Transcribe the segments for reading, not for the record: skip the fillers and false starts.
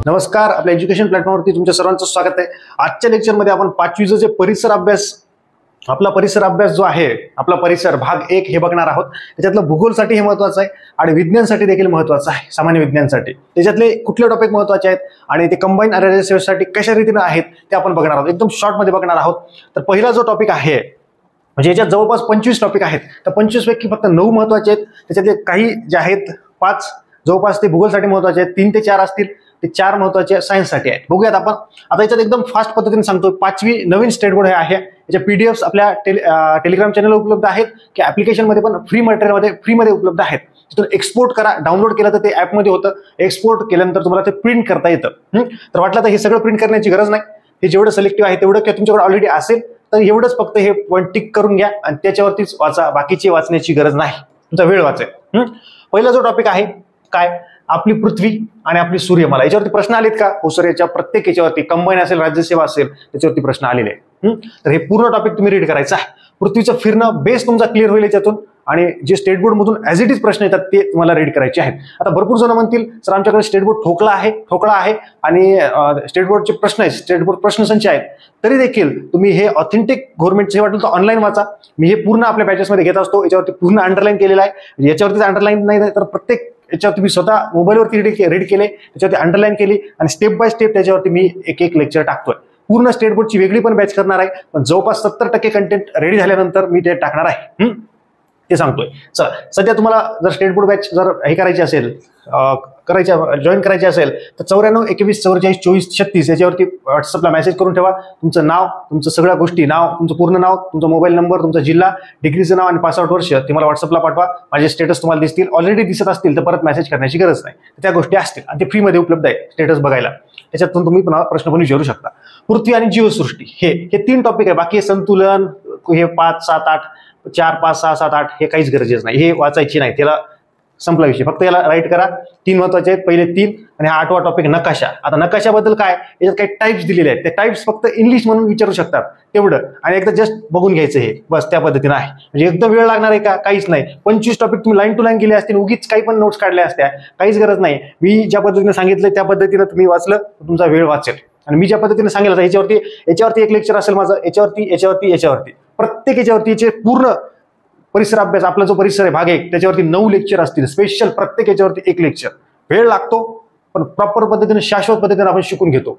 नमस्कार, आपल्या एज्युकेशन प्लॅटफॉर्मवरती तुमच्या सर्वांचं स्वागत आहे। आजच्या लेक्चरमध्ये आपण 5वीचं जे परिसर अभ्यास, आपला परिसर अभ्यास जो आहे, आपला परिसर भाग 1 हे बघणार आहोत। त्याच्यातलं भूगोलसाठी हे महत्त्वाचं आहे आणि विज्ञानसाठी देखील महत्त्वाचं आहे, सामान्य विज्ञानसाठी। त्याच्यातले कुठले टॉपिक महत्त्वाचे आहेत आणि ते कंबाईन राज्यसेवेसाठी कशा रीतीने आहेत ते आपण बघणार आहोत, एकदम शॉर्ट मध्ये बघणार आहोत। तर पहिला जो टॉपिक आहे, म्हणजे याच्यात जवळपास 25 टॉपिक आहेत, तर 25 पैकी फक्त 9 महत्त्वाचे आहेत। त्याच्यातले काही जे आहेत 5 जवळपास ते भूगोलसाठी महत्त्वाचे आहेत, 3 ते 4 असतील ते 4 महत्त्वाचे सायन्ससाठी आहेत। बघूयात आपण आता याच्यात एकदम फास्ट पद्धतीने सांगतो। 5वी नवीन स्टेट बोर्ड हे आहे, याच्या पीडीएफ्स आपल्या टेलिग्राम चॅनलवर उपलब्ध आहेत की ऍप्लिकेशन मध्ये पण फ्री मटेरियलमध्ये फ्रीमध्ये उपलब्ध आहेत। तिथून एक्सपोर्ट करा, डाउनलोड केलं तर ते ऍपमध्ये होतं, एक्सपोर्ट केल्यानंतर तुम्हाला ते प्रिंट करता येतं। तर वाटलं तर हे सगळं प्रिंट करण्याची गरज नाही, हे जेवढं सिलेक्टिव्ह आहे तेवढं किंवा तुमच्याकडे ऑलरेडी असेल तर एवढंच फक्त हे वन टिक करून घ्या आणि त्याच्यावरतीच वाचा, बाकीची वाचण्याची गरज नाही, तुमचा वेळ वाचेल। पहिला जो टॉपिक आहे काय, आपली पृथ्वी आणि आपली सूर्यमाला। याच्यावरती प्रश्न आलेत का? हो सर, याच्या प्रत्येक याच्यावरती कंबाईन असेल, राज्यसेवा असेल, त्याच्यावरती प्रश्न आलेले आहेत। तर हे पूर्ण टॉपिक तुम्ही रीड करायचं आहे। पृथ्वीचं फिरणं बेस तुमचा क्लिअर होईल याच्यातून, आणि जे स्टेट बोर्ड मधून ऍज इट इज प्रश्न येतात ते तुम्हाला रीड करायचे आहेत। आता भरपूर जण म्हणतील सर आमच्याकडे स्टेट बोर्ड ठोकळा आहे आणि स्टेट बोर्डचे प्रश्न आहेत, स्टेट बोर्ड प्रश्नसंच आहेत, तरी देखील तुम्ही हे ऑथेंटिक गव्हर्नमेंटचे वाटलं तर ऑनलाईन वाचा। मी हे पूर्ण आपल्या बॅचेसमध्ये घेत असतो, याच्यावरती पूर्ण अंडरलाईन केलेलं आहे। याच्यावरतीच अंडरलाईन नाही तर प्रत्येक याच्यावर तुम्ही स्वतः मोबाईलवरती रीड केले, त्याच्यावरती अंडरलाईन केली आणि स्टेप बाय स्टेप त्याच्यावरती मी एक लेक्चर टाकतोय। पूर्ण स्टेट बोर्डची वेगळी पण बॅच करणार आहे, पण जवळपास 70% कंटेंट रेडी झाल्यानंतर मी ते टाकणार आहे, ते सांगतोय। चला, सध्या तुम्हाला जर स्टेट बोर्ड बॅच जर हे करायची असेल, जॉईन करायची असेल तर 94 21 44 24 36 याच्यावरती व्हॉट्सअपला मेसेज करून ठेवा। तुमचं नाव, तुमचं सगळ्या गोष्टी, नाव, तुमचं पूर्ण नाव, तुमचा मोबाईल नंबर, तुमचा जिल्हा, डिग्रीचं नाव आणि पासआउट वर्ष ते मला व्हॉट्सअपला पाठवा। माझे स्टेटस तुम्हाला दिसतील, ऑलरेडी दिसत असतील तर परत मेसेज करण्याची गरज नाही, त्या गोष्टी असतील आणि ते फ्रीमध्ये उपलब्ध आहे स्टेटस बघायला। त्याच्यातून तुम्ही प्रश्न पण विचारू शकता। पृथ्वी आणि जीवसृष्टी हे 3 टॉपिक आहे, बाकी संतुलन हे 5 7 8 4 5 6 7 8 हे काहीच गरजेचं नाही, हे वाचायची नाही, त्याला संपला विषय। फक्त याला राईट करा, 3 महत्वाचे आहेत, पहिले 3 आणि हा 8वा टॉपिक नकाशा। आता नकाशाबद्दल काय, याच्यात काही टाइप्स दिलेले आहेत, ते टाइप्स फक्त इंग्लिश म्हणून विचारू शकतात तेवढं, आणि एकदा जस्ट बघून घ्यायचं हे बस, त्या पद्धतीने आहे। म्हणजे एकदम वेळ लागणार आहे का? काहीच नाही। 25 टॉपिक तुम्ही लाईन टू लाईन केले असतील, उगीच काही पण नोट्स काढल्या असत्या, काहीच गरज नाही। मी ज्या पद्धतीने सांगितलं त्या पद्धतीने तुम्ही वाचलं तर तुमचा वेळ वाचेल। आणि मी ज्या पद्धतीने सांगितलं याच्यावरती एक लेक्चर असेल माझं, याच्यावरती प्रत्येक याच्यावरती पूर्ण परिसर अभ्यास, आपला जो परिसर आहे भाग 1 त्याच्यावरती 9 लेक्चर असतील स्पेशल, प्रत्येक याच्यावरती एक लेक्चर। वेळ लागतो पण प्रॉपर पद्धतीने, शाश्वत पद्धतीने आपण शिकून घेतो।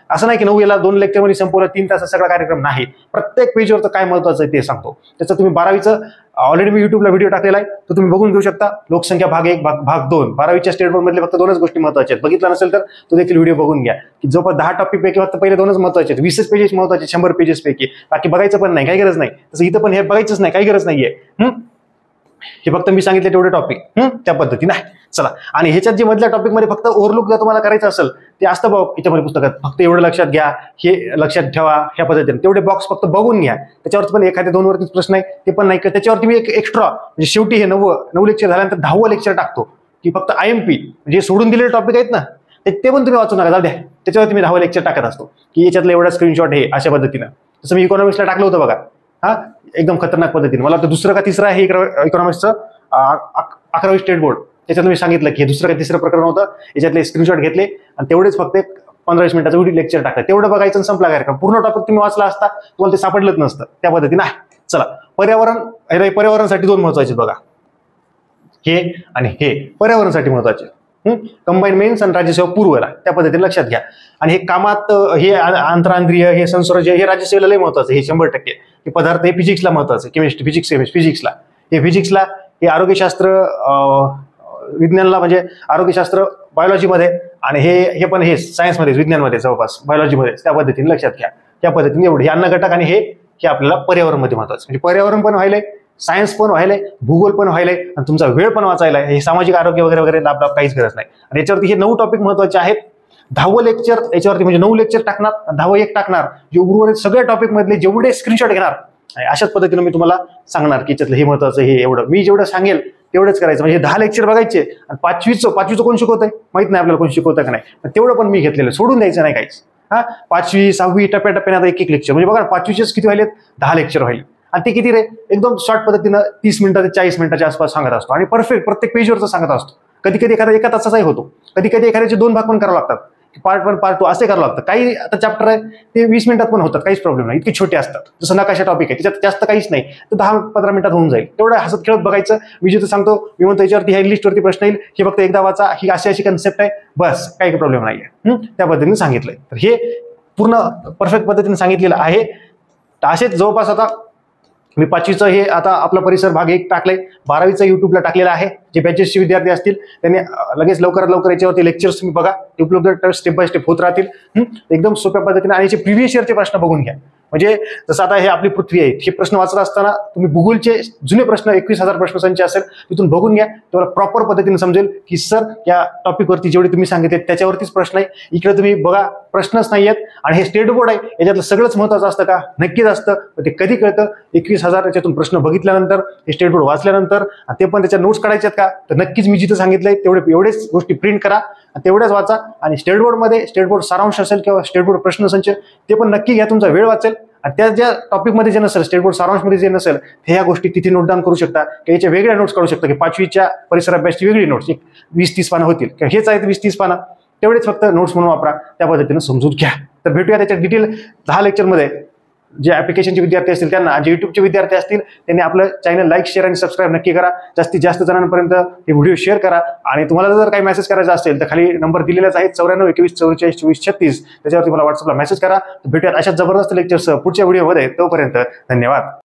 असं नाही की 9 याला 2 लेक्चर मध्ये संपवलं, 3 तास सगळा कार्यक्रम नाही। प्रत्येक पेजवरचं काय महत्वाचं आहे ते सांगतो। त्याचं तुम्ही 12वीचं ऑलरेडी मी युट्यूबला व्हिडिओ टाकलेला आहे, तो तुम्ही बघून घेऊ शकता। लोकसंख्या भाग 1 भाग 2, 12वीच्या स्टेट बोर्ड मधले फक्त 2च गोष्टी महत्वाच्या आहेत। बघितला नसेल तर तो देखील व्हिडिओ बघून घ्या, की जवळपास 10 टॉपिक पैकी फक्त पहिले 2च महत्वाचे आहेत, 20 पेजेस महत्वाचे 100 पेजेस पैकी, बाकी बघायचं पण नाही, काही गरज नाही। तसं इथं पण हे बघायचंच नाही, काही गरज नाहीये। हे फक्त मी सांगितले तेवढे टॉपिक त्या पद्धतीने आहे। चला, आणि ह्याच्यात जे मधल्या टॉपिक मध्ये फक्त ओव्हरलुक जर तुम्हाला करायचं असेल ते असतं बघ याच्यामध्ये पुस्तकात, फक्त एवढं लक्षात घ्या, हे लक्षात ठेवा, ह्या पद्धतीने तेवढे बॉक्स फक्त बघून घ्या। त्याच्यावरती पण एखाद्या 2 वरतीच प्रश्न आहे, ते पण नाही, त्याच्यावरती मी एक एक्स्ट्रा म्हणजे शेवटी हे 9 लेक्चर झाल्यानंतर 10वं लेक्चर टाकतो, की फक्त IMP म्हणजे सोडून दिलेले टॉपिक आहेत ना ते पण तुम्ही वाचू नका, जाऊ द्या। त्याच्यावरती मी 10वं लेक्चर टाकत असतो, की याच्यातलं एवढा स्क्रीनशॉट हे अशा पद्धतीनं। तसं मी इकॉनॉमिक्सला टाकलं होतं बघा, एकदम खतरनाक पद्धतीने। मला वाटतं 2रं का 3रं आहे इकॉनॉमिक्सचं 11वी स्टेट बोर्ड, त्याच्यात मी सांगितलं की हे 2रं का 3रं प्रकरण होतं, याच्यातले स्क्रीनशॉट घेतले आणि तेवढेच फक्त 15-20 मिनिटाचं व्हिडिओ लेक्चर टाकलं, तेवढं बघायचं आणि संपला कार्यक्रम। पूर्ण टॉपिक तुम्ही वाचला असता तुम्हाला ते सापडलंच नसतं, त्या पद्धतीने आहे। चला, पर्यावरणासाठी 2 महत्वाचे बघा, हे आणि हे पर्यावरणासाठी महत्वाचे। कंबाईन मेन्स आणि राज्यसेवा पूर्वला, त्या पद्धतीने लक्षात घ्या। आणि हे कामात हे आंतरांद्रिय, हे संसर्ग, हे राज्यसेवेला लय महत्वाचं, हे 100%। हे पदार्थ, हे फिजिक्सला महत्वाचं, केमिस्ट्री, फिजिक्सला, हे फिजिक्सला, हे आरोग्यशास्त्र विज्ञानला म्हणजे आरोग्यशास्त्र बायोलॉजीमध्ये, आणि हे पण हे सायन्समध्ये, विज्ञानमध्ये जवळपास बायोलॉजीमध्ये, त्या पद्धतीने लक्षात घ्या। त्या पद्धतीने एवढे हे अन्न घटक आणि हे आपल्याला पर्यावरणमध्ये महत्वाचं, म्हणजे पर्यावरण पण व्हायलंय, सायन्स पण व्हायलंय, भूगोल पण व्हायलंय आणि तुमचा वेळ पण वाचायला, हे सामाजिक आरोग्य वगैरे लाभ काहीच गरज नाही। आणि याच्यावरती हे 9 टॉपिक महत्वाचे आहेत। 10वं लेक्चर याच्यावरती म्हणजे 9 लेक्चर टाकणार, 10वं एक टाकणार, जे उर्वरित सगळ्या टॉपिक मधले जेवढे स्क्रीनशॉट घेणार अशाच पद्धतीने मी तुम्हाला सांगणार की याच्यातलं हे महत्वाचं, हे एवढं मी जेवढं सांगेल तेवढंच करायचं। म्हणजे 10 लेक्चर बघायचे आणि 5वीचं कोण शिकवतंय माहित नाही आपल्याला, कोण शिकवतं का नाही, तेवढं पण मी घेतलेलं, सोडून द्यायचं नाही काहीच। 5वी 6वी टप्प्याटप्प्याने आता एक लेक्चर, म्हणजे बघा 5वीचेच किती व्हायलेत, 10 लेक्चर व्हायले। आणि ते किती रे, एकदम शॉर्ट पद्धतीनं 30 मिनिटं ते 40 मिनिटाच्या आसपास सांगत असतो आणि परफेक्ट प्रत्येक पेजवरचं सांगत असतो। कधी कधी एखादा 1 तासाचाही होतो, कधी कधी एखाद्याचे 2 भाग पण करावे लागतात, पार्ट 1 पार्ट 2 असे करावं लागतं. काही आता चॅप्टर आहे ते 20 मिनिटात पण होतात, काहीच प्रॉब्लेम नाही, इतके छोटे असतात. जसं नकाशा टॉपिक आहे त्याच्यात जास्त काहीच नाही, तर 10-15 मिनिटात होऊन जाईल. तेवढं हसत खेळत बघायचं. मी जिथं सांगतो मी म्हणतो याच्यावरती ह्या लिस्टवरती प्रश्न येईल, हे फक्त एकदा वाचा, ही अशी कन्सेप्ट आहे, बस काही प्रॉब्लेम नाहीये. त्या पद्धतीने सांगितलंय. तर हे पूर्ण परफेक्ट पद्धतीने सांगितलेलं आहे. असेच जवळपास आता मी 5वीचं हे आता आपला परिसर भाग 1 टाकलंय, 12वीचं युट्यूबला टाकलेलं आहे. जे बॅचेसचे विद्यार्थी असतील त्यांनी लगेच लवकरात लवकर याच्यावरती लेक्चर्स तुम्ही बघा, उपलब्ध स्टेप बाय स्टेप होत राहतील. एकदम सोप्या पद्धतीने. आणि याचे प्रिव्हियस इयरचे प्रश्न बघून घ्या. म्हणजे जसं आता हे आपली पृथ्वी आहे, हे प्रश्न वाचत असताना तुम्ही भूगोलचे जुने प्रश्न 21,000 प्रश्नसंच असेल तिथून बघून घ्या. तुम्हाला प्रॉपर पद्धतीने समजेल की सर या टॉपिकवरती जेवढे तुम्ही सांगितले त्याच्यावरतीच प्रश्न आहे. इकडे तुम्ही बघा प्रश्नच नाहीयेत. आणि हे स्टेट बोर्ड आहे, याच्यातलं सगळंच महत्वाचं असतं का? नक्कीच असतं. ते कधी कळतं? 21,000 याच्यातून प्रश्न बघितल्यानंतर, हे स्टेट बोर्ड वाचल्यानंतर. ते पण त्याच्या नोट्स काढायच्यात का? तर नक्कीच मी जिथं सांगितलंय एवढेच गोष्टी प्रिंट करा, तेवढ्याच वाचा. आणि स्टेट बोर्ड सारांश असेल किंवा स्टेट बोर्ड प्रश्नसंच ते पण नक्की घ्या, तुमचा वेळ वाचेल. आणि त्या ज्या टॉपिकमध्ये जे नसेल, स्टेट बोर्ड सारांशमध्ये जे नसेल, हे ह्या गोष्टी तिथे नोट डाऊन करू शकता, की याच्या वेगळ्या नोट्स काढू शकता, की 5वीच्या परिसर अभ्यासची वेगळी नोट्स 20-30 पानं होतील, किंवा हेच आहेत 20-30 पानं, तेवढेच फक्त नोट्स म्हणून वापरा. त्या पद्धतीने समजून घ्या. तर भेटूया त्याच्या डिटेल 10 लेक्चरमध्ये. जे ऍप्लिकेशनचे विद्यार्थी असतील त्यांना, जे युट्यूबचे विद्यार्थी असतील त्यांनी आपलं चॅनल लाईक, शेअर आणि सबस्क्राईब नक्की करा. जास्तीत जास्त जणांपर्यंत हे व्हिडिओ शेअर करा. आणि तुम्हाला जर काही मेसेज करायचा असेल तर खाली नंबर दिलेलाच आहे, 94 21 44 24 36. त्याच्यावरती मला व्हॉट्सअपला मेसेज करा. भेटूयात अशा जबरदस्त लेक्चर्स पुढच्या व्हिडिओमध्ये. तोपर्यंत धन्यवाद.